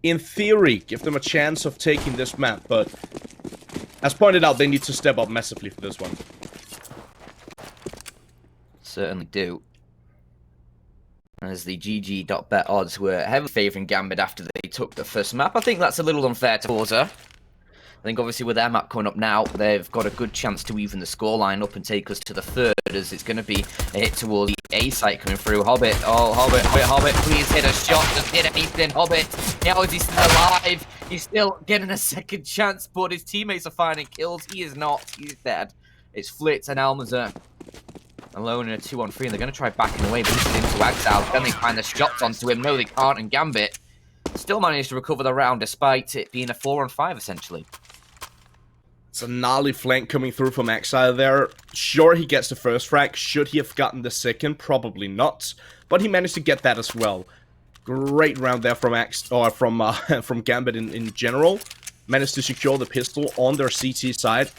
in theory, give them a chance of taking this map, but as pointed out, they need to step up massively for this one. Certainly do. As the GG.bet odds were heavily favouring Gambit after they took the first map. I think that's a little unfair to forZe. I think obviously with their map coming up now, they've got a good chance to even the scoreline up and take us to the third, as it's going to be a hit towards the A site coming through. Hobbit, oh, Hobbit, please hit a shot, just hit anything, Hobbit. How is he still alive? He's still getting a second chance, but his teammates are finding kills. He is not, he's dead. It's Flitz and Almazer alone in a 2-on-3, and they're going to try backing away, but this is into Exile. Can they find the shots onto him? No, they can't, and Gambit still managed to recover the round, despite it being a 4-on-5, essentially. It's a gnarly flank coming through from Exile there. Sure, he gets the first frag. Should he have gotten the second? Probably not. But he managed to get that as well. Great round there from from Gambit in general. Managed to secure the pistol on their CT side.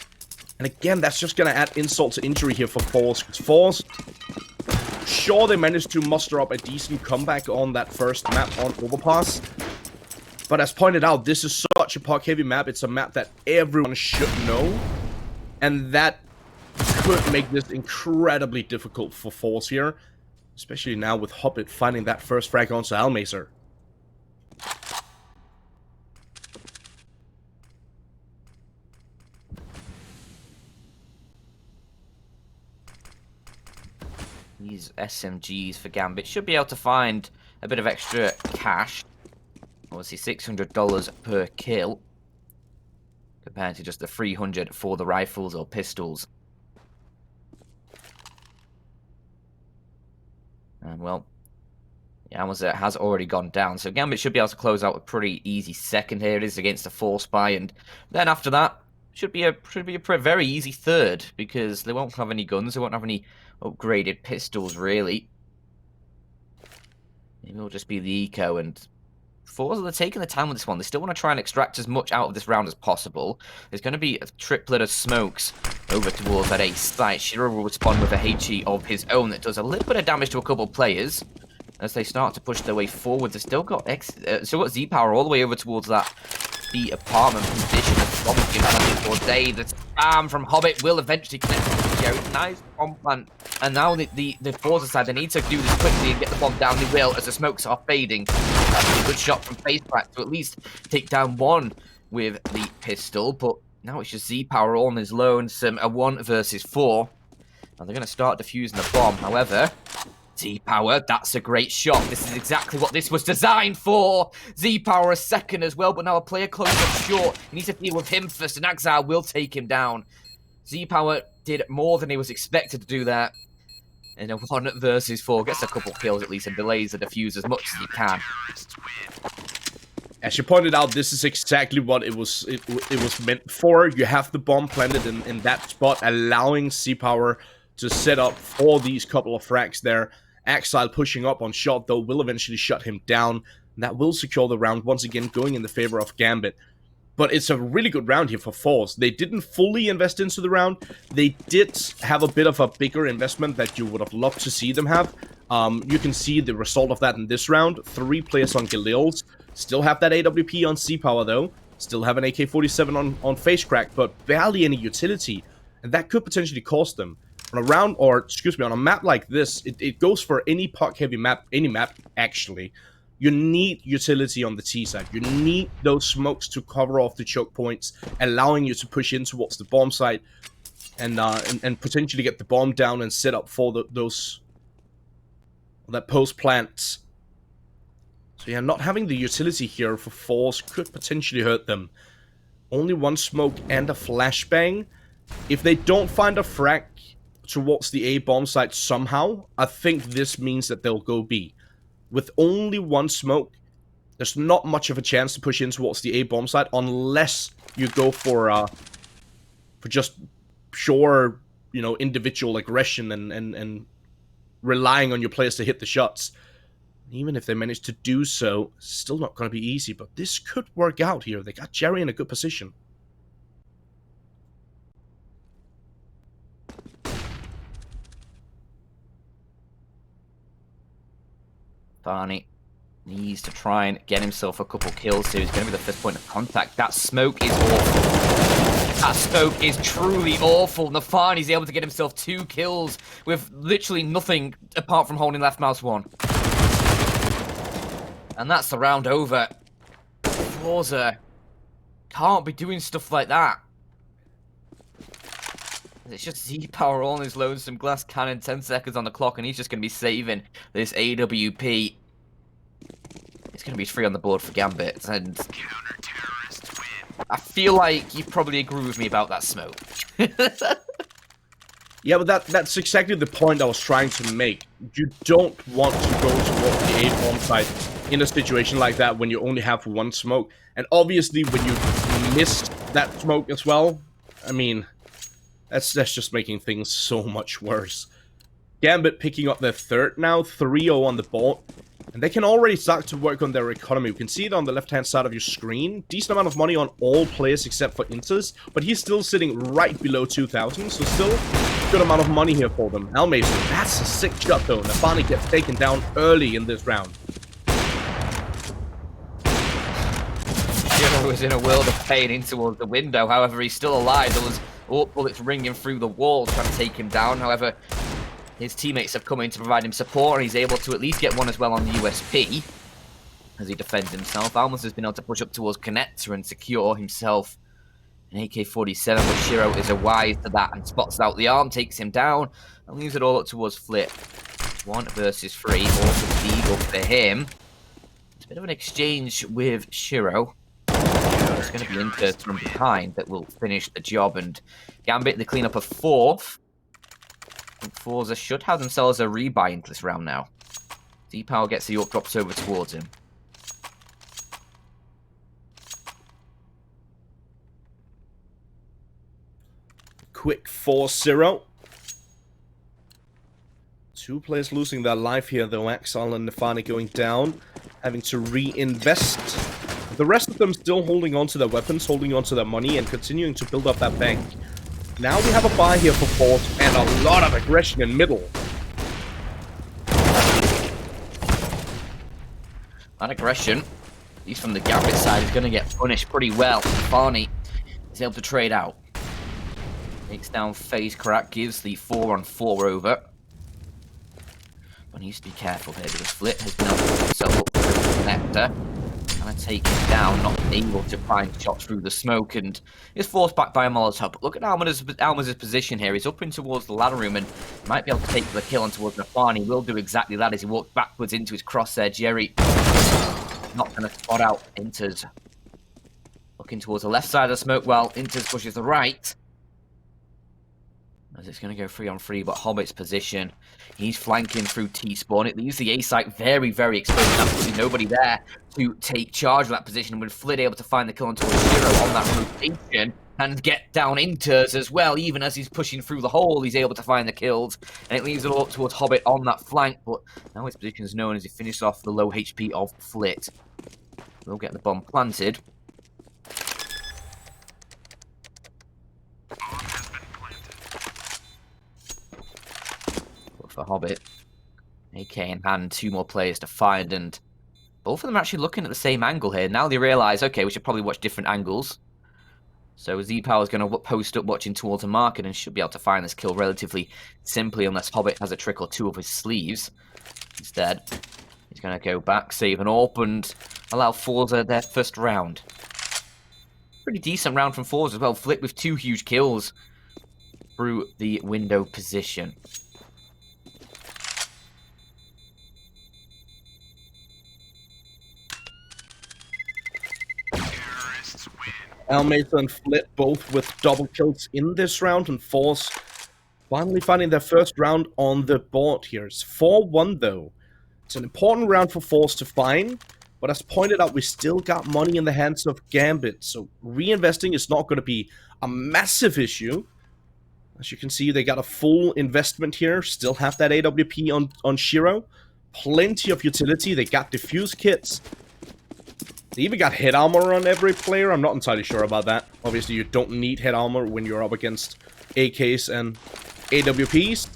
And again, that's just going to add insult to injury here for forZe. forZe, sure, they managed to muster up a decent comeback on that first map on Overpass. But as pointed out, this is such a puck-heavy map. It's a map that everyone should know. And that could make this incredibly difficult for forZe here. Especially now with Hobbit finding that first frag onto Almazer. These SMGs for Gambit should be able to find a bit of extra cash. Obviously $600 per kill, compared to just the $300 for the rifles or pistols. And well, yeah, Amazon has already gone down, so Gambit should be able to close out a pretty easy second here. It is against a 4-spy, and then after that should be a very easy third, because they won't have any guns, they won't have any upgraded pistols really. It will just be the eco, and forZe, they're taking the time with this one. They still want to try and extract as much out of this round as possible. There's going to be a triplet of smokes over towards that A site. Shiro will respond with a HE of his own that does a little bit of damage to a couple of players. As they start to push their way forward, they've still got Z Power all the way over towards that the apartment position. For forZe, the spam from Hobbit will eventually connect to Jerry. Nice bomb plant. And now the forZe side, they need to do this quickly and get the bomb down. They will, as the smokes are fading. That's a good shot from FaceCrack to at least take down one with the pistol. But now it's just Z Power all on his lonesome. A 1 versus 4. And they're going to start defusing the bomb. However, Z Power, that's a great shot. This is exactly what this was designed for. Z Power a second as well, but now a player close up short. He needs to deal with him first, and Exile will take him down. Z Power did more than he was expected to do there. In a 1 versus 4, gets a couple kills at least and delays the defuse as much as he can. As you pointed out, this is exactly what it was meant for. You have the bomb planted in that spot, allowing Z Power to set up for these couple of frags there. Exile pushing up on shot, though, will eventually shut him down. That will secure the round, once again going in the favor of Gambit. But it's a really good round here for forZe. They didn't fully invest into the round. They did have a bit of a bigger investment that you would have loved to see them have. You can see the result of that in this round. 3 players on Galils. Still have that AWP on Z Power, though. Still have an AK-47 on FaceCrack, but barely any utility. And that could potentially cost them. On a round, or excuse me, on a map like this, it goes for any puck-heavy map, any map, actually. You need utility on the T side. You need those smokes to cover off the choke points, allowing you to push in towards the bomb site, and potentially get the bomb down and set up for that post plant. So yeah, not having the utility here for forZe could potentially hurt them. Only 1 smoke and a flashbang. If they don't find a frag towards the A bomb site somehow, I think this means that they'll go B. With only 1 smoke, there's not much of a chance to push in towards the A bomb site unless you go for just pure, you know, individual aggression and relying on your players to hit the shots. Even if they manage to do so, still not going to be easy, but this could work out here. They got Jerry in a good position. Barney Needs to try and get himself a couple kills, so he's going to be the first point of contact. That smoke is awful. That smoke is truly awful. Nafani is able to get himself 2 kills with literally nothing apart from holding left mouse 1. And that's the round over. forZe can't be doing stuff like that. It's just Z-Power on his lonesome glass cannon, 10 seconds on the clock, and he's just going to be saving this AWP. It's going to be free on the board for Gambit, and I feel like you probably agree with me about that smoke. Yeah, but that's exactly the point I was trying to make. You don't want to go towards the A-bomb site in a situation like that when you only have 1 smoke. And obviously, when you miss that smoke as well, I mean, that's just making things so much worse. Gambit picking up their 3rd now, 3-0 on the board. And they can already start to work on their economy. You can see it on the left-hand side of your screen. Decent amount of money on all players except for Inters. But he's still sitting right below 2,000. So still good amount of money here for them. Almason, that's a sick shot though. Nafani gets taken down early in this round. Shiro was in a world of pain in towards the window. However, he's still alive. There was bullets ringing through the wall trying to take him down. However, his teammates have come in to provide him support, and he's able to at least get one as well on the USP as he defends himself. Almas has been able to push up towards Connector and secure himself an AK-47, but Shiro is wise to that and spots out the arm, takes him down, and leaves it all up towards Flip. 1 versus 3, awesome eagle for him. It's a bit of an exchange with Shiro. It's going to be Inter from behind that will finish the job, and Gambit, the cleanup of 4th. And forZe should have themselves a rebuy into this round now. Z-Power gets the York, drops over towards him. Quick 4-0. 2 players losing their life here though. Axel and Nafani going down, having to reinvest. The rest of them still holding on to their weapons, holding on to their money, and continuing to build up that bank. Now we have a buy here for forZe, and a lot of aggression in middle. That aggression, at least from the Gambit side, is going to get punished pretty well. Barney is able to trade out. Takes down FaZe Crack, gives the 4-on-4 over. But he needs to be careful here because Flip has been able to put himself up with the connector. Trying to take him down, not able to find shot through the smoke, and is forced back by a Molotov. But look at Almas' position here. He's up in towards the ladder room and might be able to take the kill on towards Nafani. He will do exactly that as he walks backwards into his crosshair. Jerry not going to spot out Inters. Looking towards the left side of the smoke while Inters pushes the right. As it's going to go 3-on-3, but Hobbit's position, he's flanking through T-spawn. It leaves the A site very, very exposed. Absolutely nobody there to take charge of that position. With Flit able to find the kill onto Shiro on that rotation and get down Inters as well. Even as he's pushing through the hole, he's able to find the kills. And it leaves it all up towards Hobbit on that flank. But now his position is known as he finishes off the low HP of Flit. We'll get the bomb planted. For Hobbit, AK in hand, 2 more players to find, and both of them are actually looking at the same angle here. Now they realise, okay, we should probably watch different angles. So Z-Power is going to post up watching towards a market and should be able to find this kill relatively simply, unless Hobbit has a trick or 2 of his sleeves. Instead, he's going to go back, save an AWP, and allow forZe their first round. Pretty decent round from forZe as well. Flip with 2 huge kills through the window position. Almesa and Flit both with double kills in this round, and forZe finally finding their first round on the board here. It's 4-1 though. It's an important round for forZe to find, but as pointed out, we still got money in the hands of Gambit, so reinvesting is not going to be a massive issue. As you can see, they got a full investment here, still have that AWP on Shiro. Plenty of utility, they got defuse kits. They even got head armor on every player. I'm not entirely sure about that. Obviously, you don't need head armor when you're up against AKs and AWPs.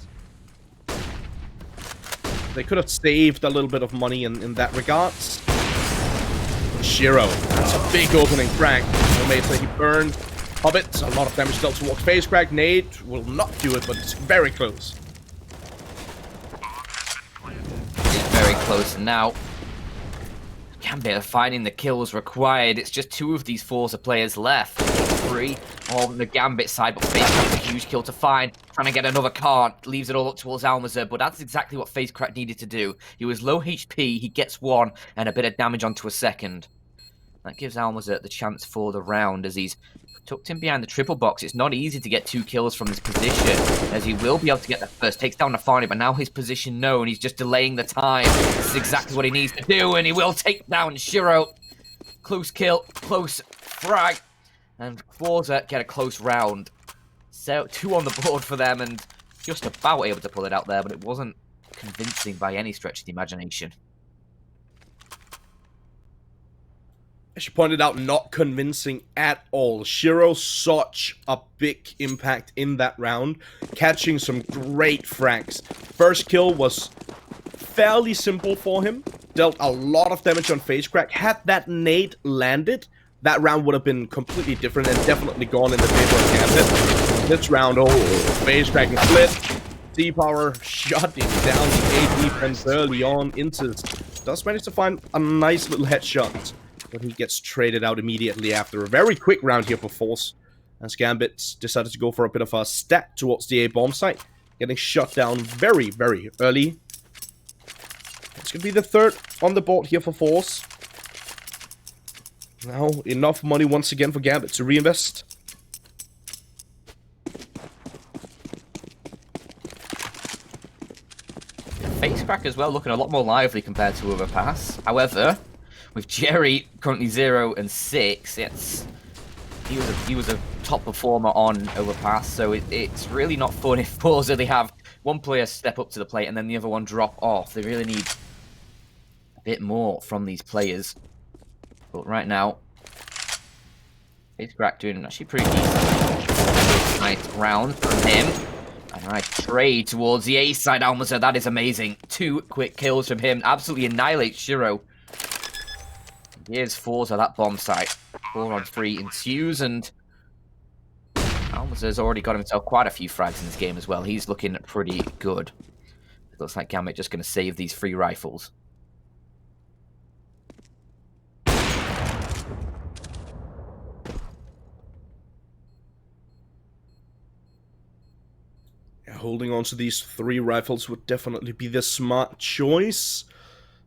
They could have saved a little bit of money in that regards. Shiro. That's a big opening frag. No mate that he burned. Hobbit, a lot of damage dealt towards face crack. Nade will not do it, but it's very close. Very close now. Gambit are finding the kills required. It's just 2 of these forZe players left. 3 on the Gambit side, but FaceCrack a huge kill to find. Trying to get another card, leaves it all up towards almazir, but that's exactly what FaceCrack needed to do. He was low HP, he gets 1, and a bit of damage onto a second. That gives almazir the chance for the round as he's tucked in behind the triple box. It's not easy to get 2 kills from this position, as he will be able to get the first. Takes down the Nafani, but now his position known. He's just delaying the time. This is exactly what he needs to do, and he will take down Shiro. Close kill, close frag, and forZe get a close round. So 2 on the board for them, and just about able to pull it out there, but it wasn't convincing by any stretch of the imagination. As you pointed out, not convincing at all. Shiro, such a big impact in that round, catching some great frags. First kill was fairly simple for him, dealt a lot of damage on face crack. Had that nade landed, that round would have been completely different and definitely gone in the favor of Gambit. This round, oh, face crack and split. C-Power shutting down the A defense early on. Intis does manage to find a nice little headshot, but he gets traded out immediately after. A very quick round here for forZe, as Gambit decided to go for a bit of a stat towards the A bomb site, getting shut down very, very early. It's going to be the 3rd on the board here for forZe. Now, enough money once again for Gambit to reinvest. FaceCrack as well, looking a lot more lively compared to Overpass. However, with Jerry currently 0 and 6, he was a top performer on Overpass, so it's really not fun if forZe they have one player step up to the plate and then the other one drop off. They really need a bit more from these players. But right now, FaceCrack doing actually pretty decent. Nice round from him. And nice trade towards the A side, almazir. That is amazing. 2 quick kills from him. Absolutely annihilates Shiro. Here's forZe, that bomb site. 4 on 3 ensues, and almazir's already got himself quite a few frags in this game as well. He's looking pretty good. It looks like Gambit just going to save these free rifles. Holding on to these 3 rifles would definitely be the smart choice.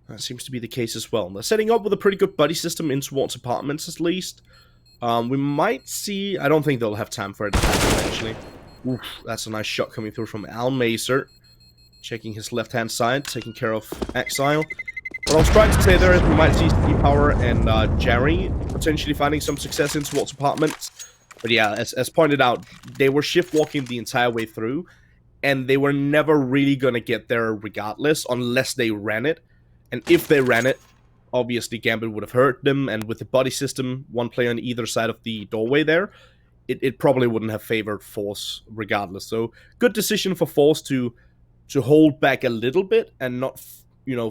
That seems to be the case as well. They're setting up with a pretty good buddy system in towards apartments, at least. We might see... I don't think they'll have time for it, actually. Oof, that's a nice shot coming through from almazir. Checking his left-hand side, taking care of Exile. What I was trying to say there is we might see C-Power and Jerry potentially finding some success in towards apartments. But yeah, as pointed out, they were shift-walking the entire way through, and they were never really going to get there regardless, unless they ran it. And if they ran it, obviously Gambit would have hurt them, and with the buddy system, 1 player on either side of the doorway there, it probably wouldn't have favored forZe regardless. So, good decision for forZe to hold back a little bit and not,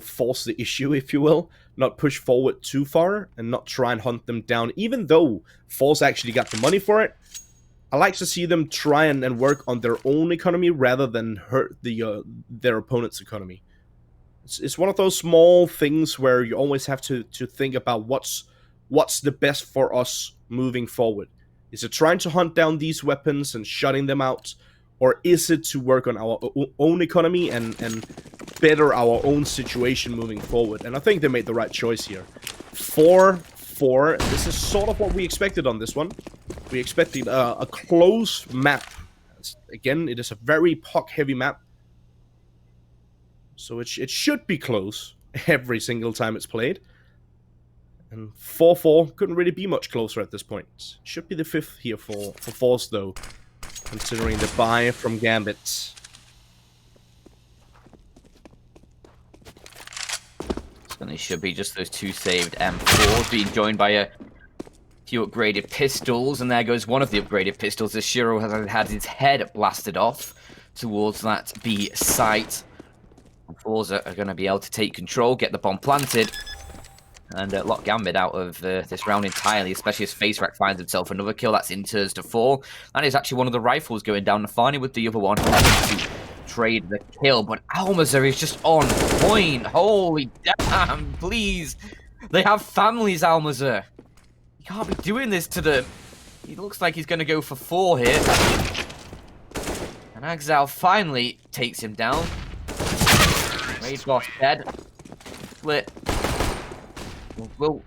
force the issue, if you will. Not push forward too far and not try and hunt them down, even though forZe actually got the money for it. I like to see them try and work on their own economy rather than hurt their opponent's economy. It's one of those small things where you always have to think about what's the best for us moving forward. Is it trying to hunt down these weapons and shutting them out? Or is it to work on our own economy and better our own situation moving forward? And I think they made the right choice here. 4-4. This is sort of what we expected on this one. We expected a close map. Again, it is a very puck-heavy map. So it should be close every single time it's played. And 4-4 couldn't really be much closer at this point. Should be the 5th here for forZe, though, considering the buy from Gambit. So they should be just those 2 saved M4s being joined by a few upgraded pistols. And there goes one of the upgraded pistols as Shiro has had his head blasted off towards that B site. forZe are going to be able to take control, get the bomb planted. and lock Gambit out of this round entirely, especially as FaceRack finds himself another kill. That's Inters to 4. That is actually one of the rifles going down. Nafani with the other one. To trade the kill, but Almazer is just on point. Holy damn, please. They have families, Almazer. You can't be doing this to them. He looks like he's going to go for 4 here. And Axal finally takes him down. Rage Boss dead. Split. We'll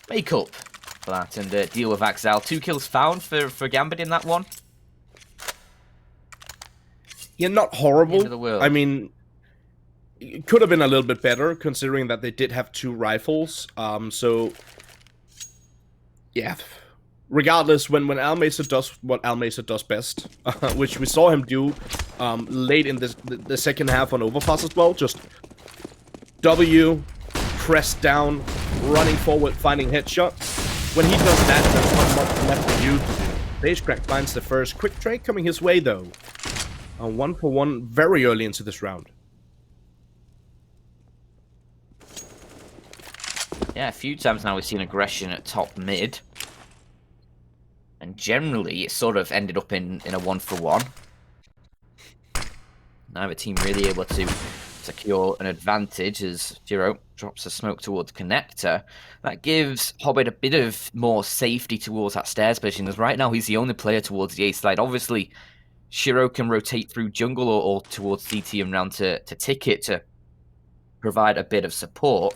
make up for that and deal with Axal. 2 kills found for Gambit in that one. Yeah, not horrible. I mean, it could have been a little bit better, considering that they did have 2 rifles. So, yeah. Regardless, when Almazer does what Almazer does best, which we saw him do late in the second half on Overpass as well, just W, press down, running forward, finding headshots. When he does that, there's not much left for you to do. FaceCrack finds the first quick trade coming his way, though. 1-for-1 very early into this round. Yeah, a few times now we've seen aggression at top mid. And generally, it sort of ended up in a 1-for-1. Neither team really able to secure an advantage as Giro drops a smoke towards connector. That gives Hobbit a bit of more safety towards that stairs position, as right now he's the only player towards the A side. Obviously, Shiro can rotate through jungle or towards CT and round to ticket to provide a bit of support.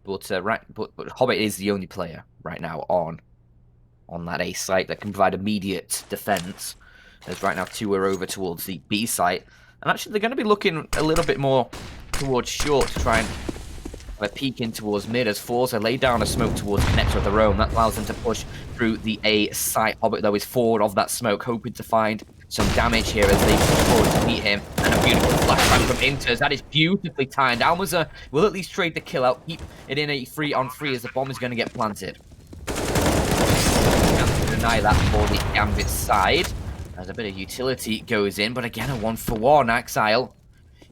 But Hobbit is the only player right now on that A site that can provide immediate defense. As right now 2 are over towards the B site. And actually they're going to be looking a little bit more towards short to try and have a peek in towards mid as forZe lay down a smoke towards connector of their own. That allows them to push through the A site. Hobbit, though, is forward of that smoke, hoping to find some damage here as they push forward to meet him. And a beautiful flashbang from Inters. That is beautifully timed. Almazer will at least trade the kill out, keep it in a 3-on-3 as the bomb is going to get planted. Can't deny that for the Gambit side. As a bit of utility goes in, but again, a 1-for-1. Exile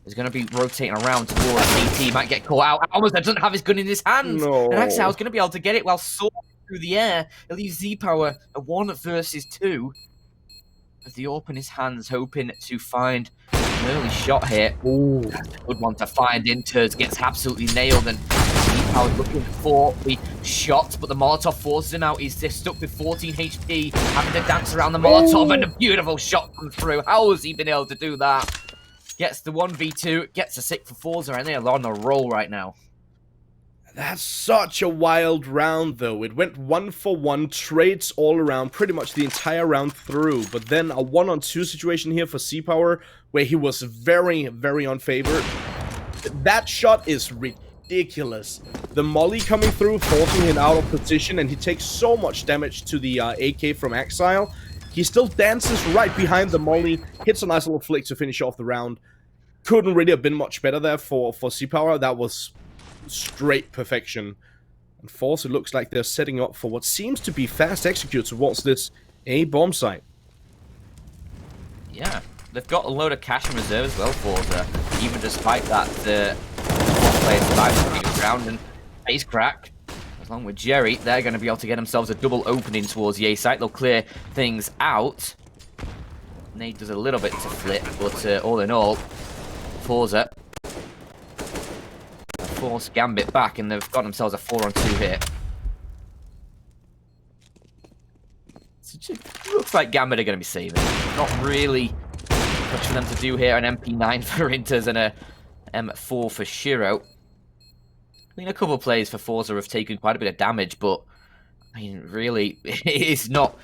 is going to be rotating around towards CT. Might get caught out. Almost doesn't have his gun in his hands. No. And Exile is going to be able to get it while soaring through the air. It leaves Z-Power a 1 versus 2. As the open his hands, hoping to find an early shot here. Ooh, that's a good one to find. Inters gets absolutely nailed, and Z-Power looking for the shot, but the Molotov forces him out. He's just stuck with 14 HP, having to dance around the Molotov, and a beautiful shot comes through. How has he been able to do that? Gets the 1v2, gets a 6 for forZe, and they're on a roll right now. That's such a wild round, though. It went 1-for-1, trades all around, pretty much the entire round through. But then a 1-on-2 situation here for C-Power, where he was very, very unfavored. That shot is ridiculous. The molly coming through, forcing him out of position, and he takes so much damage to the AK from Exile. He still dances right behind the molly, hits a nice little flick to finish off the round. Couldn't really have been much better there for C-Power. That was straight perfection. And forZe, it looks like they're setting up for what seems to be fast execute towards this A bomb site. Yeah, they've got a load of cash in reserve as well, forZe, even despite that one player survived the previous round. And FaceCrack, along with Jerry, they're going to be able to get themselves a double opening towards the A site. They'll clear things out. Nate does a little bit to flip, but all in all, forZe force Gambit back, and they've got themselves a 4-on-2 hit. So it looks like Gambit are going to be saving. Not really much for them to do here. An MP9 for Inters and a M4 for Shiro. I mean, a couple of plays for forZe have taken quite a bit of damage, but I mean, really, it's not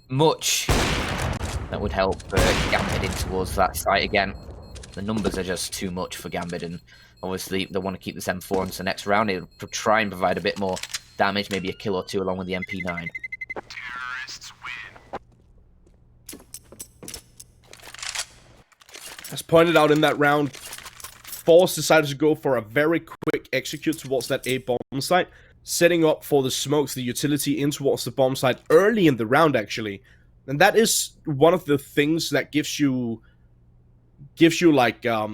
much that would help Gambit in towards that site again. The numbers are just too much for Gambit, and obviously they want to keep this M4 into the next round. It'll try and provide a bit more damage, maybe a kill or two along with the MP9. Terrorists win. As pointed out in that round, forZe decided to go for a very quick execute towards that A bomb site, setting up for the smokes, the utility in towards the bomb site early in the round, actually. And that is one of the things that gives you like a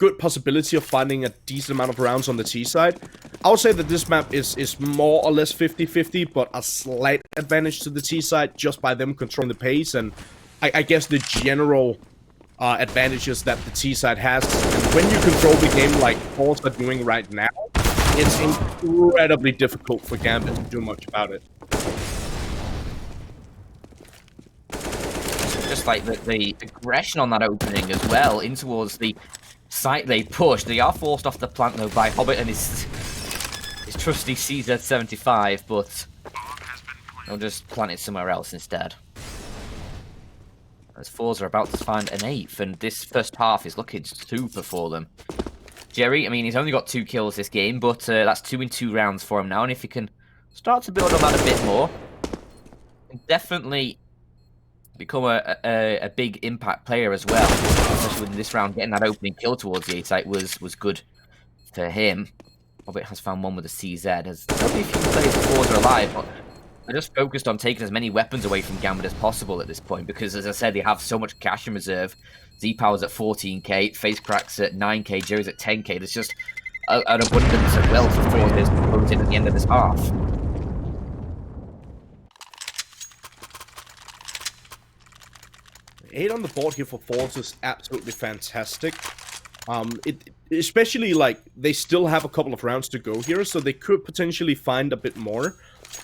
good possibility of finding a decent amount of rounds on the T side. I would say that this map is more or less 50-50, but a slight advantage to the T side just by them controlling the pace, and I guess the general advantages that the T side has. And when you control the game like forZe are doing right now, it's incredibly difficult for Gambit to do much about it. Just like the aggression on that opening as well, in towards the site they push. They are forced off the plant though by Hobbit and his trusty CZ75, but they'll just plant it somewhere else instead. As forZe are about to find an 8th, and this first half is looking super for them. Jerry, I mean, he's only got 2 kills this game, but that's 2 in 2 rounds for him now, and if he can start to build on that a bit more, definitely become a big impact player as well. Especially in this round, getting that opening kill towards the A site was good for him. Hobbit has found one with a CZ. There's only a few players before they're alive, but they're just focused on taking as many weapons away from Gambit as possible at this point, because as I said, they have so much cash in reserve. Z-Power's at 14k, FaceCrack's at 9k, Joe's at 10k. There's just an abundance of wealth for forZe closing at the end of this half. 8 on the board here for forZe is absolutely fantastic. Especially like they still have a couple of rounds to go here, so they could potentially find a bit more.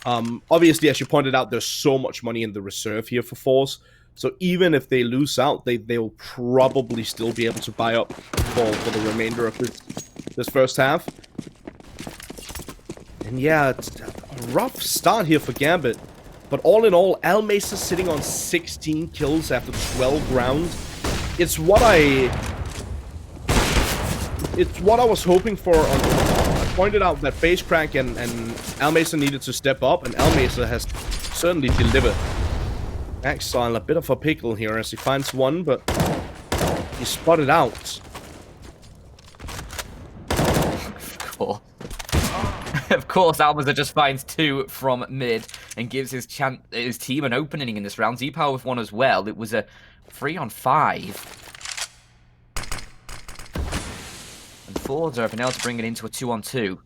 Obviously, as you pointed out, there's so much money in the reserve here for forZe, so even if they lose out, they'll probably still be able to buy up for the remainder of this first half. And yeah, it's a rough start here for Gambit. But all in all, Almase is sitting on 16 kills after 12 rounds. It's what I was hoping for. I pointed out that FaceCrack and Almase needed to step up, and Almase has certainly delivered. Exile, a bit of a pickle here as he finds one, but he's spotted out. Of course, Almaza just finds 2 from mid and gives his team an opening in this round. Z-Power with 1 as well. It was a 3-on-5. And forZe have been able to bring it into a 2-on-2.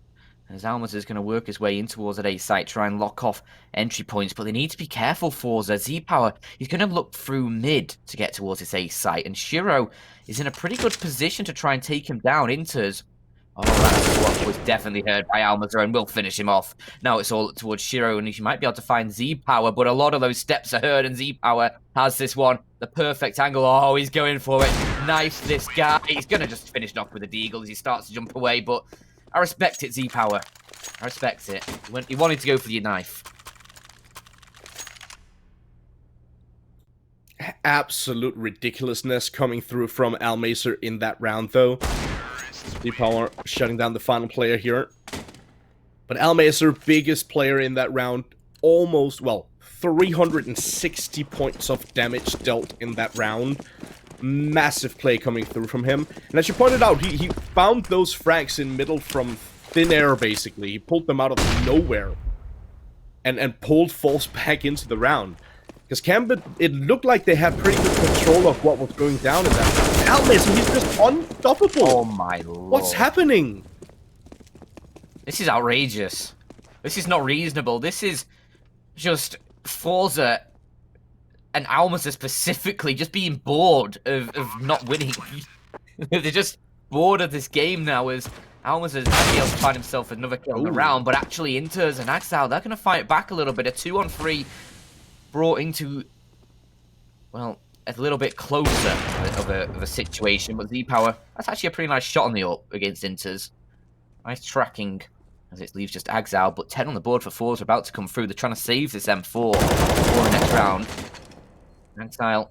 As Almaza is going to work his way in towards that A site, try and lock off entry points. But they need to be careful, forZe. Z-Power, he's going to look through mid to get towards this A site. And Shiro is in a pretty good position to try and take him down. Inters. Oh, that swap was definitely heard by Almaza and will finish him off. Now it's all towards Shiro, and he might be able to find Z-Power, but a lot of those steps are heard, and Z-Power has this one. The perfect angle. Oh, he's going for it. Nice, this guy. He's going to just finish it off with a deagle as he starts to jump away, but I respect it, Z-Power. I respect it. He wanted to go for your knife. Absolute ridiculousness coming through from Almaser in that round, though. Z-Power shutting down the final player here. But Almaser, biggest player in that round, almost, well, 360 points of damage dealt in that round. Massive play coming through from him. And as you pointed out, he found those frags in middle from thin air, basically. He pulled them out of nowhere. And pulled forZe back into the round. Because Gambit, it looked like they had pretty good control of what was going down in that round. Almaser, he's just unstoppable. Oh my lord. What's happening? This is outrageous. This is not reasonable. This is just forZe and Almaza specifically just being bored of not winning. They're just bored of this game now as Almaza might be able to find himself another kill in the round, but actually Inters and Axal, they're going to fight back a little bit. A 2-on-3 brought into, well, a little bit closer of a situation, but Z-Power, that's actually a pretty nice shot on the up against Inters. Nice tracking as it leaves just Axal, but 10 on the board for forZe are about to come through. They're trying to save this M4 for the next round. Axal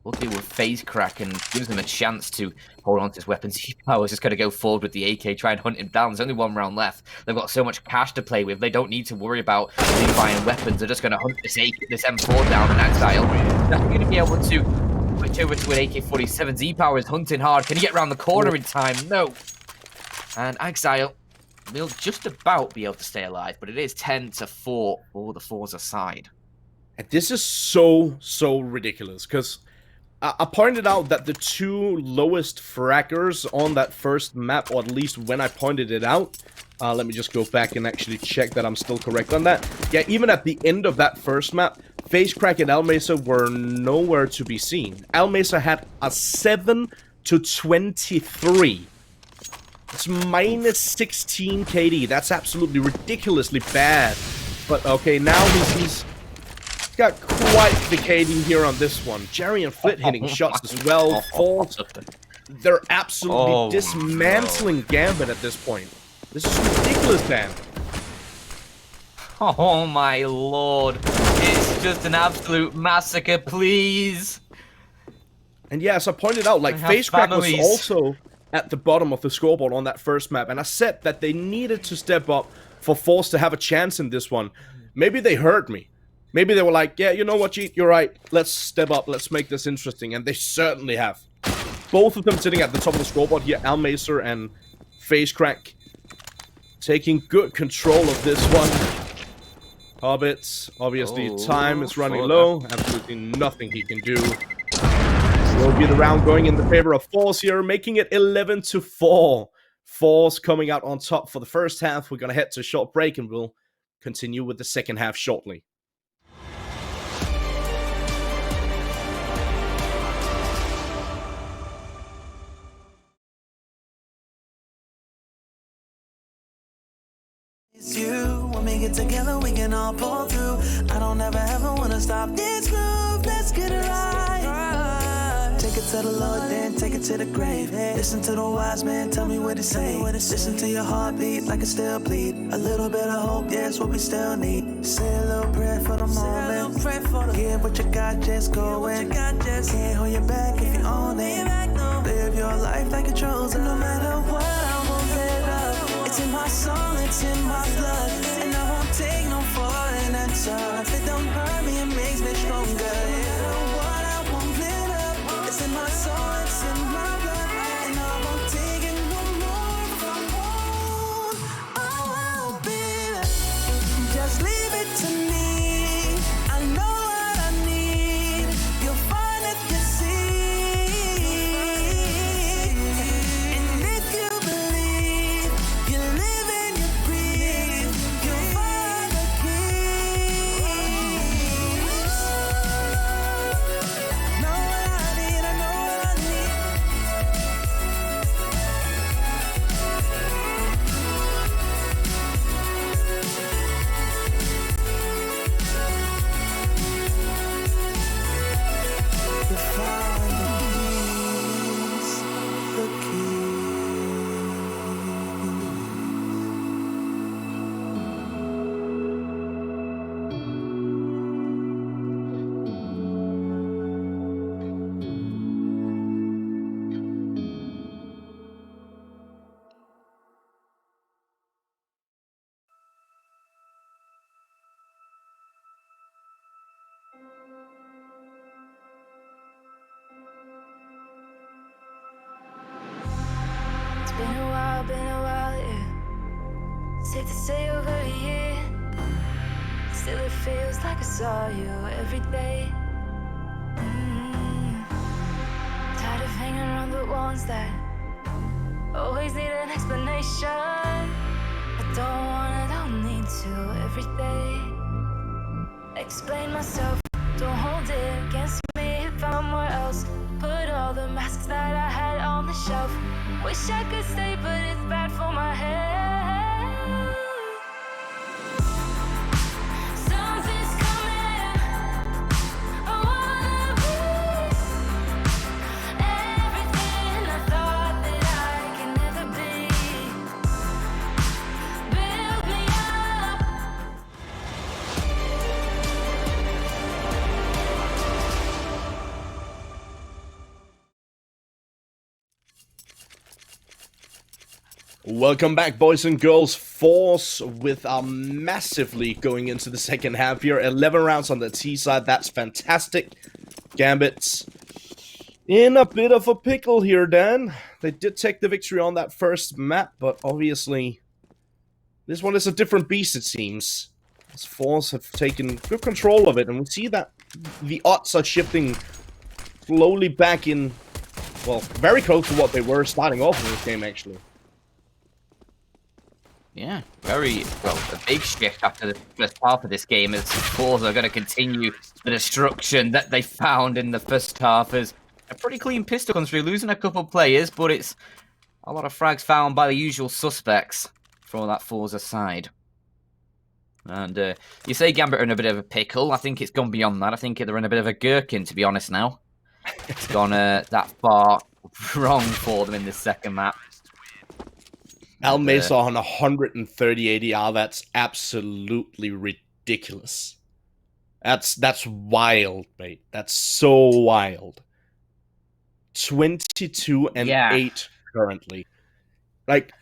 lucky with FaceCrack and gives them a chance to hold on to his weapons. Z-Power's just going to go forward with the AK, try and hunt him down. There's only 1 round left. They've got so much cash to play with. They don't need to worry about buying weapons. They're just going to hunt this M4 down in Axile. They're going to be able to switch over to an AK-47. Z-Power is hunting hard. Can he get around the corner in time? No. And Axile will just about be able to stay alive, but it is 10-4 for the forZe side. And this is so ridiculous, because I pointed out that the two lowest fraggers on that first map, or at least when I pointed it out, let me just go back and actually check that I'm still correct on that. Yeah, even at the end of that first map, FaZe and Almesa were nowhere to be seen. Almesa had a 7 to 23. It's minus 16 KD. That's absolutely ridiculously bad. But okay, now he's got quite the KD here on this one. Jerry and Flit hitting shots as well. forZe, they're absolutely dismantling Gambit at this point. This is ridiculous, man. Oh my lord. It's just an absolute massacre, please. And yeah, as I pointed out, like, FaZe was also at the bottom of the scoreboard on that first map. And I said that they needed to step up for forZe to have a chance in this one. Maybe they heard me. Maybe they were like, yeah, you know what, Jeet, you're right. Let's step up. Let's make this interesting. And they certainly have. Both of them sitting at the top of the scoreboard here. Almesa and FaZe taking good control of this one. Hobbits, obviously time is running low. Absolutely nothing he can do. Will be the round going in the favor of forZe here, making it 11 to 4. forZe coming out on top for the first half. We're going to head to a short break and we'll continue with the second half shortly. It's you. When we get together, we can all pull through. I don't ever wanna stop this groove. Let's get it right. Take it to the Lord, then take it to the grave. Listen to the wise man, tell me what to say. Listen to your heartbeat like it still bleed. A little bit of hope, yeah, it's what we still need. Say a little prayer for the moment. Give what you got, just go in. Can't hold you back if you own it. Live your life like you're chosen. No matter what, I won't let up. It's in my soul, it's in my blood. And I won't take no for an answer. If it don't hurt me, it makes me stronger. Yeah, what I won't let up. It's in my soul, it's in my blood. And I won't take it no more. If I won't, I will be. Just leave it to me. I know what I need. You'll find if you see. And if you believe, you live and you breathe. You'll find the key. Know what I need, I know what I need. You find the keys, the keys. It's been a while, yeah. Safe to say over a year. Still it feels like I saw you every day. Tired of hanging around the ones that always need an explanation. I don't need to every day. Explain myself, don't hold it against me if I'm somewhere else. Put all the masks that I had on the shelf. Wish I could stay, but it's bad for my head. Something's coming. I wanna be everything I thought that I could never be. Build me up. Welcome back, boys and girls. forZe with a massively going into the second half here. 11 rounds on the T side. That's fantastic. Gambit's in a bit of a pickle here, Dan. They did take the victory on that first map, but obviously this one is a different beast, it seems. As forZe have taken good control of it, and we see that the odds are shifting slowly back in, well, very close to what they were starting off in this game, actually. Yeah, very, well, a big shift after the first half of this game as forZe are going to continue the destruction that they found in the first half as a pretty clean pistol comes through, losing a couple players, but it's a lot of frags found by the usual suspects for that forZe side. And you say Gambit are in a bit of a pickle. I think it's gone beyond that. I think they're in a bit of a gherkin, to be honest now. It's gone that far wrong for them in this second map. Almesa on 130 ADR, that's absolutely ridiculous. That's wild, mate. That's so wild. 22 and 8 currently. Like,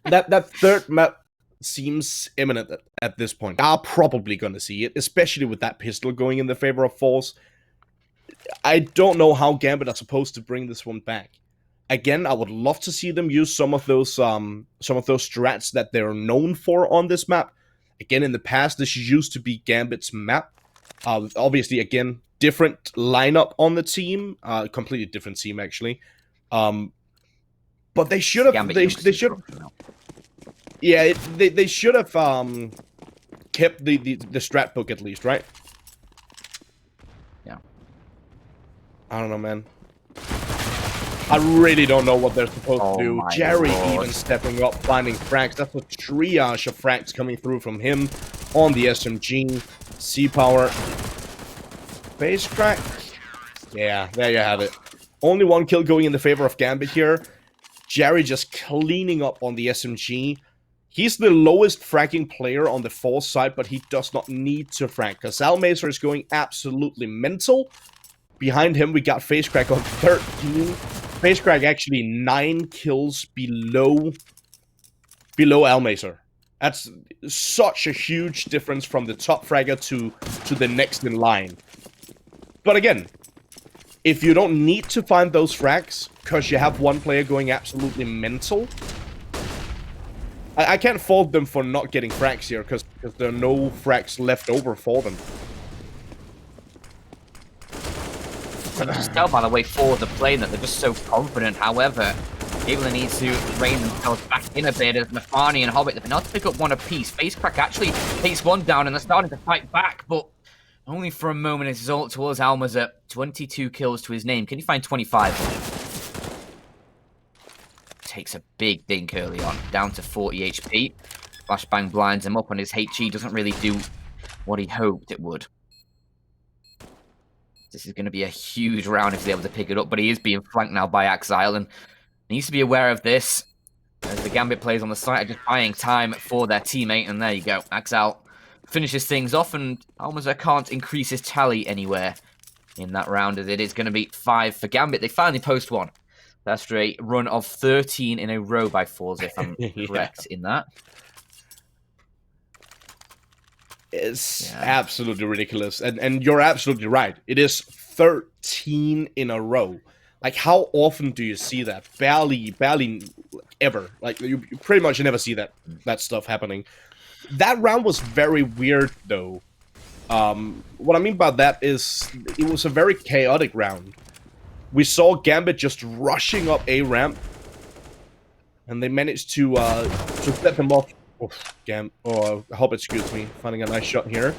that third map seems imminent at this point. Are probably gonna see it, especially with that pistol going in the favor of forZe. I don't know how Gambit are supposed to bring this one back. Again, I would love to see them use some of those strats that they're known for on this map. Again, in the past, this used to be Gambit's map. Obviously, again, different lineup on the team, completely different team actually. But they should have. They should. Yeah, they should have kept the strat book at least, right? Yeah. I don't know, man. I really don't know what they're supposed to do. Jerry even stepping up, finding frags. That's a triage of frags coming through from him on the SMG. C-Power. Face crack. Yeah, there you have it. Only one kill going in the favor of Gambit here. Jerry just cleaning up on the SMG. He's the lowest fragging player on the forZe side, but he does not need to frag, because Almesa is going absolutely mental. Behind him, we got FaceCrack on 13. FaceCrack actually 9 kills below Almesa. That's such a huge difference from the top fragger to the next in line. But again, if you don't need to find those frags, because you have one player going absolutely mental, I can't fault them for not getting frags here, because there are no frags left over for them. I can just tell by the way forward they're playing that they're just so confident. However, people need to rein themselves back in a bit as Mafani and Hobbit. They've been able to pick up one apiece. FaceCrack actually takes one down and they're starting to fight back, but only for a moment. It's all towards Almesa. 22 kills to his name. Can you find 25? Takes a big dink early on, down to 40 HP. Flashbang blinds him up and his HE doesn't really do what he hoped it would. This is going to be a huge round if he's able to pick it up, but he is being flanked now by Axile, and he needs to be aware of this as the Gambit players on the side are just buying time for their teammate, and there you go. Axile finishes things off, and Almesa can't increase his tally anywhere in that round, as it is going to be 5 for Gambit. They finally post one. That's a run of 13 in a row by forZe, if I'm correct in that. It's absolutely ridiculous. And you're absolutely right. It is 13 in a row. Like, how often do you see that? Barely ever. Like, you pretty much never see that stuff happening. That round was very weird, though. What I mean by that is, it was a very chaotic round. We saw Gambit just rushing up a ramp, and they managed to set them off. Hobbit, excuse me, finding a nice shot here.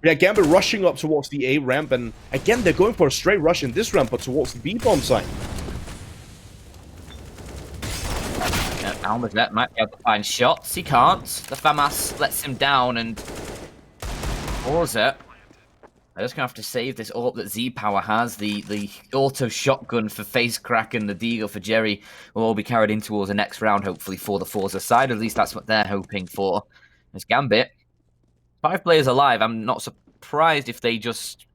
Yeah, Gambit rushing up towards the A ramp, and again, they're going for a straight rush in this ramp, but towards the B bomb site. Almesa might be able to find shots. He can't. The FAMAS lets him down, and forZe, they're just going to have to save this AWP that Z-Power has. The auto shotgun for FaceCrack and the Deagle for Jerry will all be carried in towards the next round, hopefully, for the forZe side. At least that's what they're hoping for. As Gambit, 5 players alive. I'm not surprised if they just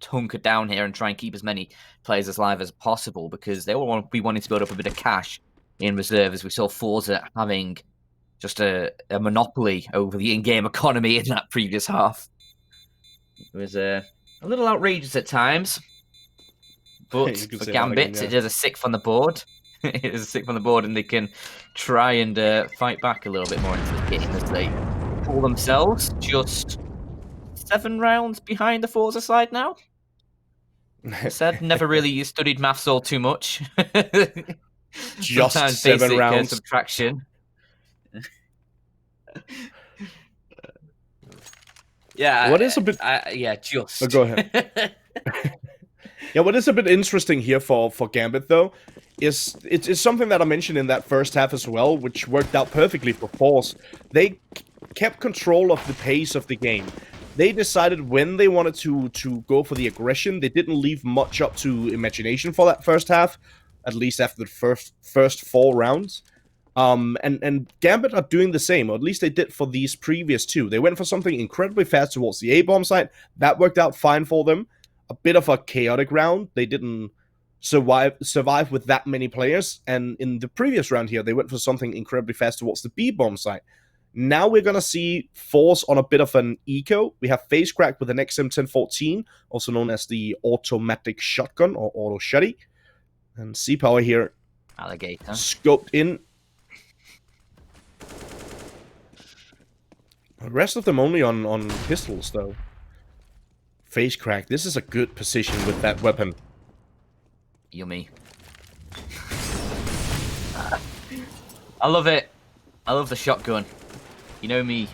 hunker down here and try and keep as many players alive as possible, because they will be wanting to build up a bit of cash in reserve, as we saw forZe having just a monopoly over the in-game economy in that previous half. It was a little outrageous at times, but for Gambit, it is a 6th on the board. It is a 6th on the board, and they can try and fight back a little bit more into the game as they pull themselves just 7 rounds behind the forZe side now. Said never really studied maths all too much. Just Sometimes 7 basic rounds. subtraction. Yeah. What is a bit... yeah, just. Oh, go ahead. Yeah, what is a bit interesting here for Gambit, though, is it's something that I mentioned in that first half as well, which worked out perfectly for forZe. They kept control of the pace of the game. They decided when they wanted to go for the aggression. They didn't leave much up to imagination for that first half, at least after the first 4 rounds. And Gambit are doing the same, or at least they did for these previous 2. They went for something incredibly fast towards the A-bomb site. That worked out fine for them. A bit of a chaotic round. They didn't survive with that many players. And in the previous round here, they went for something incredibly fast towards the B-bomb site. Now we're going to see forZe on a bit of an eco. We have FaceCrack with an XM1014, also known as the automatic shotgun or auto shutty. And C-Power here. Alligator. Scoped in. The rest of them only on pistols, though. FaceCrack. This is a good position with that weapon. Yummy. I love it. I love the shotgun. You know me.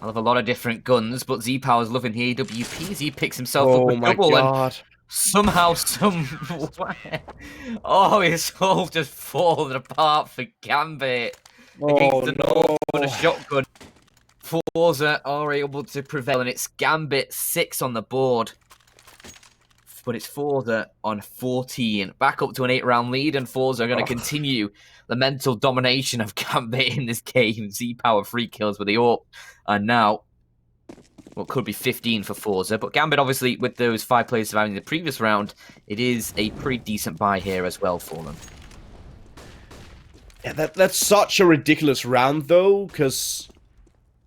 I love a lot of different guns, but Z-Power's loving the AWP. Z picks himself up with double God. and somehow, oh, it's all just falling apart for Gambit. Against a shotgun. forZe are able to prevail, and it's Gambit 6 on the board. But it's forZe on 14. Back up to an 8-round lead, and forZe are going to continue the mental domination of Gambit in this game. Z-Power 3 kills with the AWP. And now, well, it could be 15 for forZe. But Gambit, obviously, with those 5 players surviving in the previous round, it is a pretty decent buy here as well for them. Yeah, that's such a ridiculous round, though, because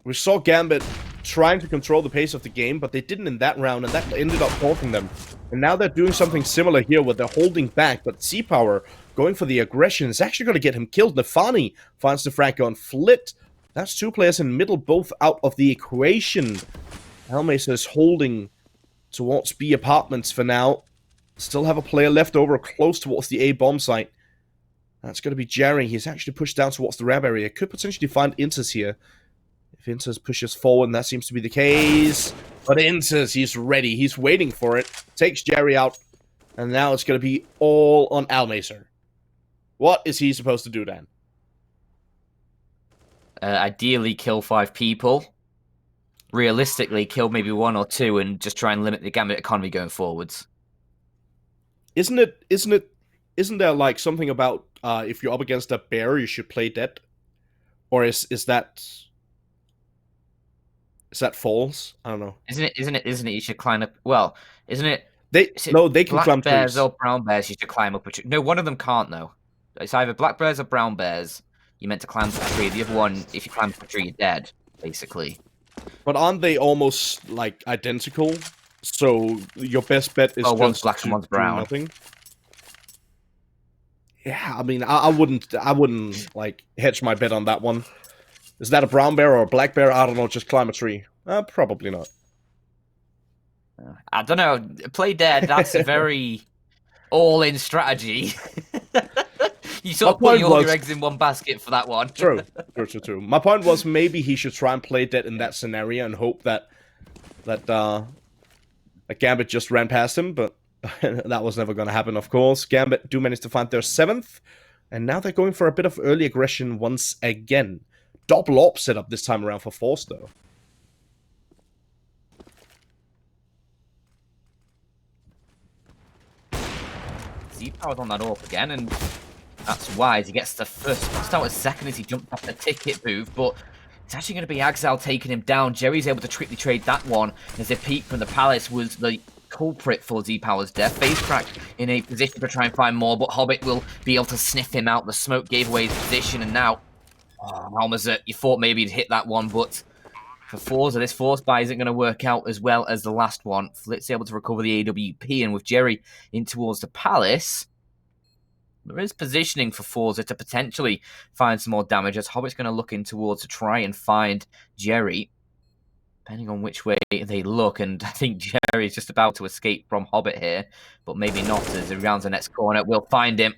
we saw Gambit trying to control the pace of the game, but they didn't in that round, and that ended up forcing them. And now they're doing something similar here, where they're holding back, but C-Power going for the aggression is actually going to get him killed. Nafani finds the frag on Flit. That's 2 players in middle, both out of the equation. Almesa is holding towards B apartments for now. Still have a player left over close towards the A bomb site. That's going to be Jerry. He's actually pushed down towards the ramp area. Could potentially find Inters here. If Inters pushes forward, and that seems to be the case. But Inters, he's ready. He's waiting for it. Takes Jerry out. And now it's going to be all on Almesa. What is he supposed to do then? Ideally, kill 5 people. Realistically, kill maybe 1 or 2 and just try and limit the Gambit economy going forwards. Isn't there like something about if you're up against a bear, you should play dead? Or is that false? I don't know. Isn't it? You should climb up. Well, isn't it? They can climb bears trees. or brown bears. You should climb up a tree. No, one of them can't though. It's either black bears or brown bears. You're meant to climb up a tree. The other one, if you climb up a tree, you're dead, basically. But aren't they almost like identical? So your best bet is one's just black and one's brown. Nothing. Yeah, I mean, I wouldn't like hedge my bet on that one. Is that a brown bear or a black bear? I don't know. Just climb a tree. Probably not. I don't know. Play dead. That's a very all-in strategy. You sort of put all your eggs in one basket for that one. True. My point was maybe he should try and play dead in that scenario and hope that Gambit just ran past him, but that was never going to happen, of course. Gambit do manage to find their 7th, and now they're going for a bit of early aggression once again. Double AWP setup this time around for forZe, though. Z-Power's on that AWP again, and that's wise. He gets the first start second as he jumped off the ticket booth, but it's actually going to be Axal taking him down. Jerry's able to trickly trade that one as a peek from the Palace was the culprit for Z-Power's death. FaceCrack in a position to try and find more, but Hobbit will be able to sniff him out. The smoke gave away his position, and now Almesa, you thought maybe he'd hit that one, but for forZe, this force buy isn't going to work out as well as the last one. Flit's able to recover the AWP, and with Jerry in towards the Palace, there is positioning for forZe to potentially find some more damage, as Hobbit's going to look in towards to try and find Jerry. depending on which way they look, and I think Jerry's just about to escape from Hobbit here, but maybe not as he rounds the next corner. We'll find him.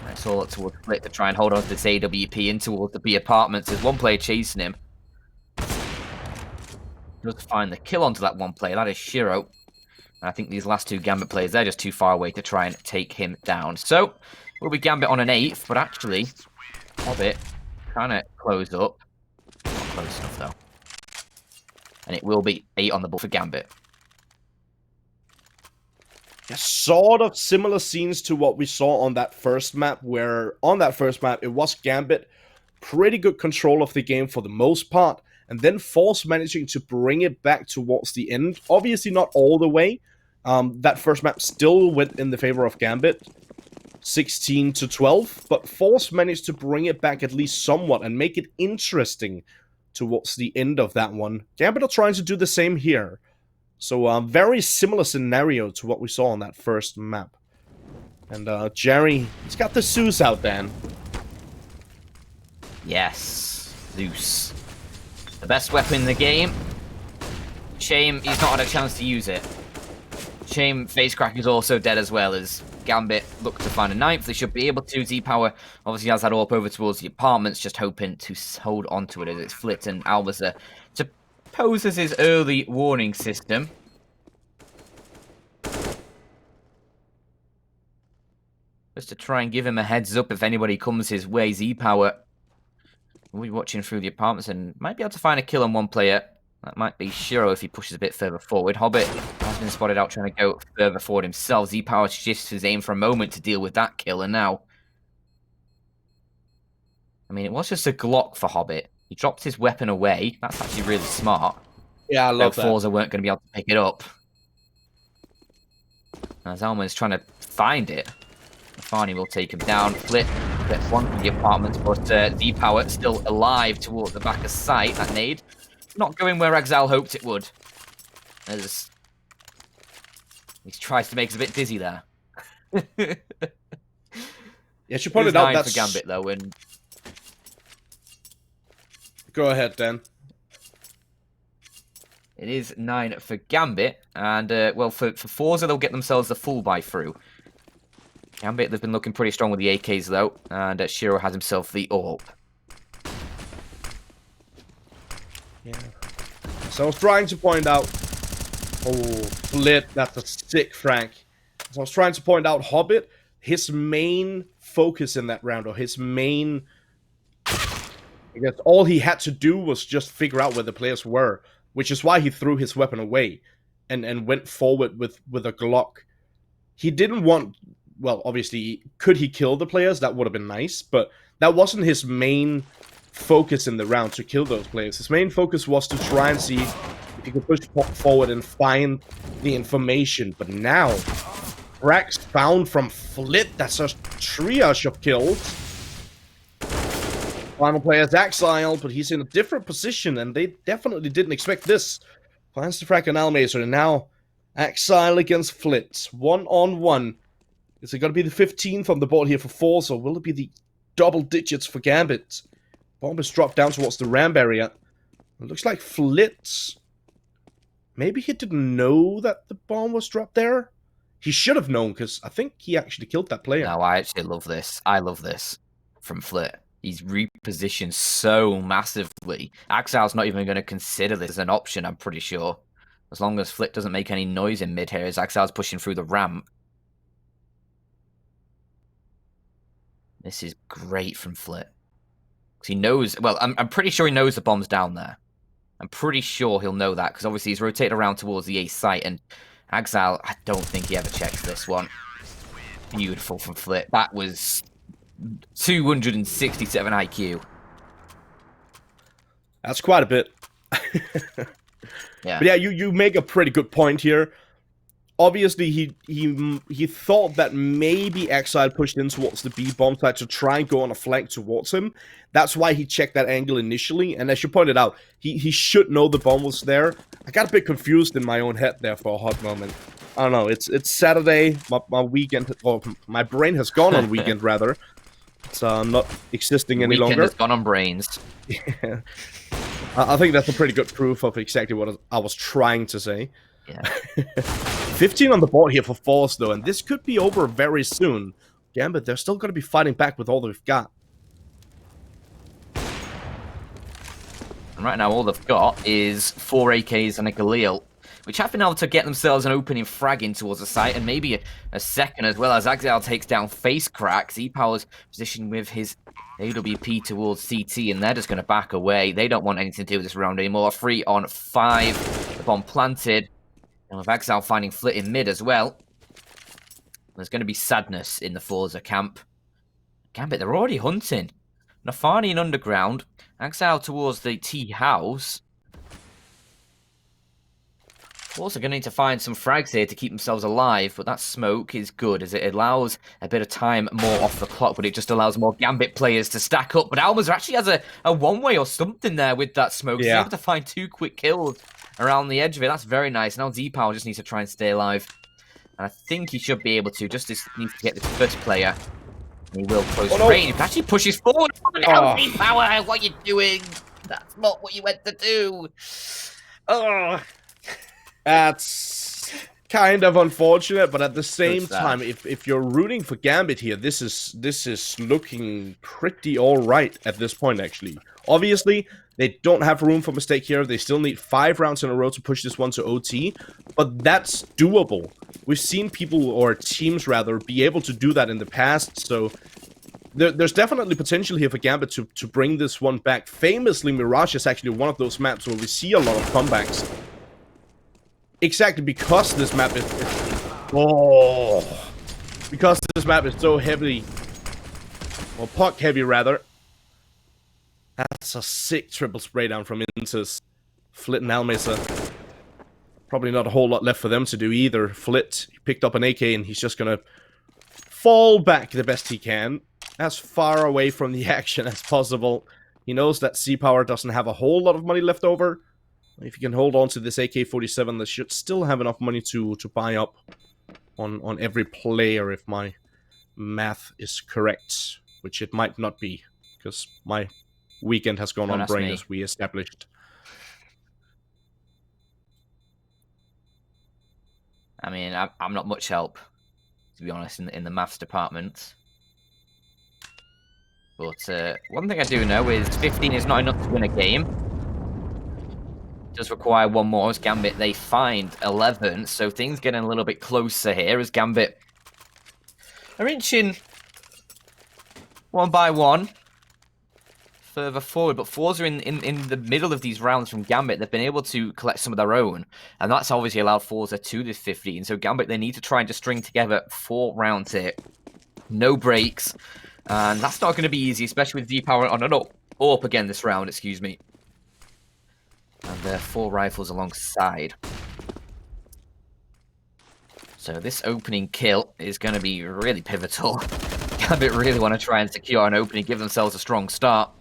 Let's all look towards Flit to try and hold on to this AWP in towards the B apartments. There's one player chasing him. Does find the kill onto that one player. That is Shiro. And I think these last two Gambit players, they're just too far away to try and take him down. So, will be Gambit on an 8th, but actually, Hobbit kind of closed up. Not close enough, though. And it will be 8 on the board for Gambit. Yeah, sort of similar scenes to what we saw on that first map, where on that first map, it was Gambit. Pretty good control of the game for the most part. And then forZe managing to bring it back towards the end. Obviously not all the way. That first map still went in the favor of Gambit. 16-12. But forZe managed to bring it back at least somewhat and make it interesting towards the end of that one. Gambit are trying to do the same here. So very similar scenario to what we saw on that first map. And Jerry, he's got the Zeus out, Dan. Yes, Zeus. The best weapon in the game. Shame he's not had a chance to use it. Shame FaceCrack is also dead as well as Gambit look to find a 9th. They should be able to. Z-Power obviously has that AWP over towards the apartments, just hoping to hold on to it as it's Flit and Albaza to pose as his early warning system. Just to try and give him a heads up if anybody comes his way. Z-Power will be watching through the apartments and might be able to find a kill on one player. That might be Shiro if he pushes a bit further forward. Hobbit has been spotted out trying to go further forward himself. Z-Power shifts his aim for a moment to deal with that kill, and now... I mean, it was just a Glock for Hobbit. He dropped his weapon away. That's actually really smart. Yeah, I love that. forZe weren't going to be able to pick it up. Now Zalman is trying to find it. Fani will take him down. Flit gets one from the apartments, but Z-Power still alive towards the back of sight. That nade not going where Exile hoped it would. As he tries to make us a bit dizzy there. Yeah, she pointed out that's for Gambit though, and go ahead, Dan. it is 9 for Gambit, and well, for forZe they'll get themselves the full buy through. Gambit, they've been looking pretty strong with the AKs though, and Shiro has himself the AWP. Yeah. So I was trying to point out... Oh, Flit, that's a sick frag. So I was trying to point out Hobbit, his main focus in that round, or his main... I guess all he had to do was just figure out where the players were, which is why he threw his weapon away and went forward with a Glock. He didn't want... Well, obviously, could he kill the players? That would have been nice, but that wasn't his main focus in the round, to kill those players. His main focus was to try and see if he could push forward and find the information. But now, Brax found from Flit, that's a triage of kills. Final player is Exile, but he's in a different position, and they definitely didn't expect this. Finds the frag on Almazer, and now Exile against Flit. 1-on-1. Is it going to be the 15th on the board here for forZe, or will it be the double digits for Gambit? Bomb is dropped down towards the ramp area. It looks like Flit... Maybe he didn't know that the bomb was dropped there? He should have known, because I think he actually killed that player. No, I actually love this. I love this from Flit. He's repositioned so massively. Exile's not even going to consider this as an option, I'm pretty sure. As long as Flit doesn't make any noise in mid here, as Exile's pushing through the ramp. This is great from Flit. Because he knows... Well, I'm pretty sure he knows the bomb's down there. I'm pretty sure he'll know that, because obviously he's rotated around towards the A site, and Exile, I don't think he ever checks this one. Beautiful from Flit. That was 267 IQ. That's quite a bit. Yeah. But yeah, you make a pretty good point here. Obviously, he thought that maybe Exile pushed in towards the B bomb site to try and go on a flank towards him. That's why he checked that angle initially. And as you pointed out, he should know the bomb was there. I got a bit confused in my own head there for a hot moment. I don't know. It's Saturday. My weekend, or my brain has gone on weekend rather. It's not existing any longer. Weekend has gone on brains. Yeah. I think that's a pretty good proof of exactly what I was trying to say. Yeah. 15 on the board here for forZe, though, and this could be over very soon. Gambit, they're still going to be fighting back with all they've got. And right now, all they've got is 4 AKs and a Galil, which have been able to get themselves an opening frag in towards the site, and maybe a second as well, as Exile takes down Face Crack. Z-Power's positioned with his AWP towards CT, and they're just going to back away. They don't want anything to do with this round anymore. 3 on 5. The bomb planted. And with Exile finding Flit in mid as well, there's going to be sadness in the forZe camp. Gambit, they're already hunting. Nafani in underground. Exile towards the T house. Also going to need to find some frags here to keep themselves alive, but that smoke is good as it allows a bit of time more off the clock, but it just allows more Gambit players to stack up. But Almaza actually has a one-way or something there with that smoke. Yeah. He's able to find 2 quick kills around the edge of it. That's very nice. Now Z-Power just needs to try and stay alive. And I think he should be able to. Just needs to get this first player. He will close range. He actually pushes forward. Oh, Z-Power, what are you doing? That's not what you went to do. Oh. That's kind of unfortunate, but at the same time, if you're rooting for Gambit here, this is looking pretty alright at this point, actually. Obviously, they don't have room for mistake here. They still need 5 rounds in a row to push this one to OT, but that's doable. We've seen people, or teams rather, be able to do that in the past, so there's definitely potential here for Gambit to bring this one back. Famously, Mirage is actually one of those maps where we see a lot of comebacks. Exactly, because this map is because this map is so heavy, or puck heavy rather. That's a sick triple spray down from Intus. Flit and Almeza. Probably not a whole lot left for them to do either. Flit, he picked up an AK and he's just gonna fall back the best he can, as far away from the action as possible. He knows that C-Power doesn't have a whole lot of money left over. If you can hold on to this AK-47, they should still have enough money to buy up on every player, if my math is correct. Which it might not be, because my weekend has gone on brain, as we established. I mean, I'm not much help, to be honest, in the maths department. But one thing I do know is 15 is not enough to win a game. Does require one more as Gambit, they find 11, so things getting a little bit closer here as Gambit are inching one by one further forward, but forZe are in the middle of these rounds from Gambit. They've been able to collect some of their own, and that's obviously allowed forZe to this 15, so Gambit, they need to try and just string together 4 rounds here. No breaks, and that's not going to be easy, especially with Z-Power on an up again this round, excuse me. And 4 rifles alongside. So this opening kill is going to be really pivotal. Gambit really want to try and secure an opening, give themselves a strong start.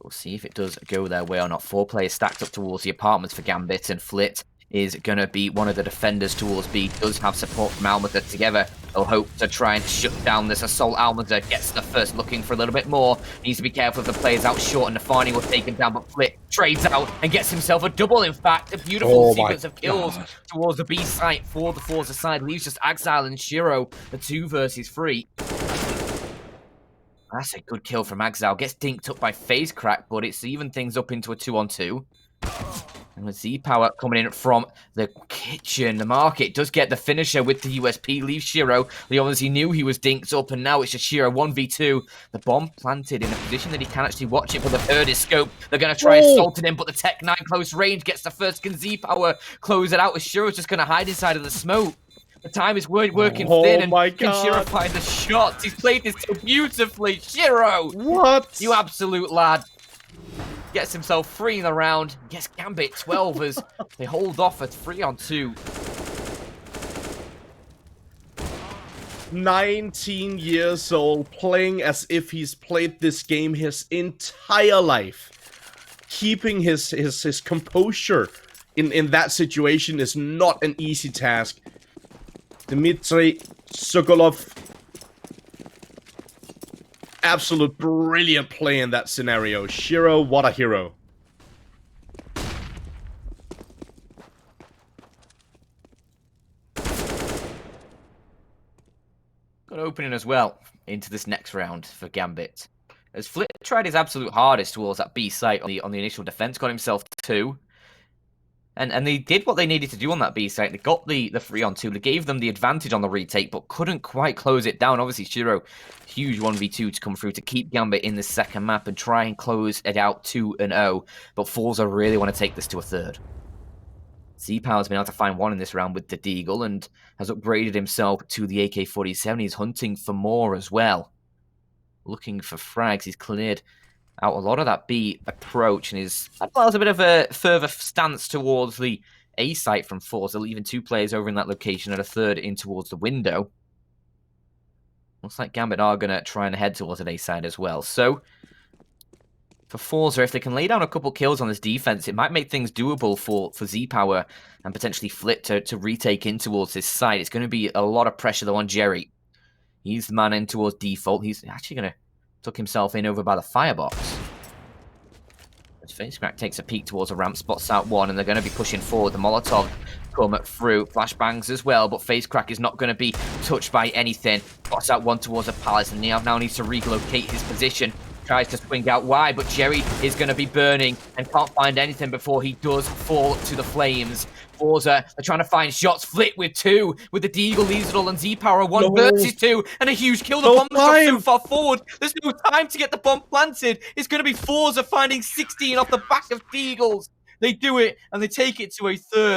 We'll see if it does go their way or not. 4 players stacked up towards the apartments for Gambit, and Flit is going to be one of the defenders towards B. Does have support from Almaza together. They'll hope to try and shut down this assault. Almaza gets the first, looking for a little bit more. Needs to be careful if the players out short, and Nafani will take him down, but Flit trades out and gets himself a double, in fact. A beautiful sequence of kills towards the B site for the forZe side. Leaves just Exile and Shiro, the 2 versus 3. That's a good kill from Exile. Gets dinked up by FaZe Crack, but it's even things up into a 2-on-2. And with Z-Power coming in from the kitchen, the market does get the finisher with the USP. Leaves Shiro. He obviously knew he was dinked up, and now it's just Shiro 1v2. The bomb planted in a position that he can actually watch it, but the third is scope. They're going to try assaulting him, but the Tech 9 close range gets the first. Can Z-Power close it out? As Shiro's just going to hide inside of the smoke. The time is working thin, and can Shiro find the shots? He's played this so beautifully. Shiro! What? You absolute lad. Gets himself 3 in the round. Gets Gambit 12 as they hold off at 3-on-2. 19 years old, playing as if he's played this game his entire life. Keeping his composure in that situation is not an easy task. Dmitry Sokolov absolute brilliant play in that scenario. Shiro, what a hero. Got opening as well into this next round for Gambit. As Flit tried his absolute hardest towards that B site on the initial defense, got himself 2. And they did what they needed to do on that B site. They got the 3-on-2. They gave them the advantage on the retake, but couldn't quite close it down. Obviously, Shiro, huge 1v2 to come through to keep Gambit in the second map and try and close it out 2-0. But forZe really want to take this to a third. Z-Power's been able to find 1 in this round with the Deagle and has upgraded himself to the AK-47. He's hunting for more as well. Looking for frags. He's cleared out a lot of that B approach and that allows a bit of a further stance towards the A site from forZe, leaving 2 players over in that location and a third in towards the window. Looks like Gambit are going to try and head towards an A side as well. So, for forZe, if they can lay down a couple kills on this defense, it might make things doable for Z-Power and potentially Flit to retake in towards this side. It's going to be a lot of pressure though on Jerry. He's the man in towards default. He's actually going to tuck himself in over by the firebox. As FaceCrack takes a peek towards a ramp, spots out 1, and they're going to be pushing forward. The Molotov come through, flashbangs as well, but FaceCrack is not going to be touched by anything. Spots out 1 towards a palace, and now needs to relocate his position. Tries to swing out wide, but Jerry is going to be burning and can't find anything before he does fall to the flames. forZe are trying to find shots. Flit with 2, with the Deagle, Liesel, and Z-Power 1 versus 2, and a huge kill. The bomb's not so far forward. There's no time to get the bomb planted. It's going to be forZe finding 16 off the back of Deagles. They do it, and they take it to a third.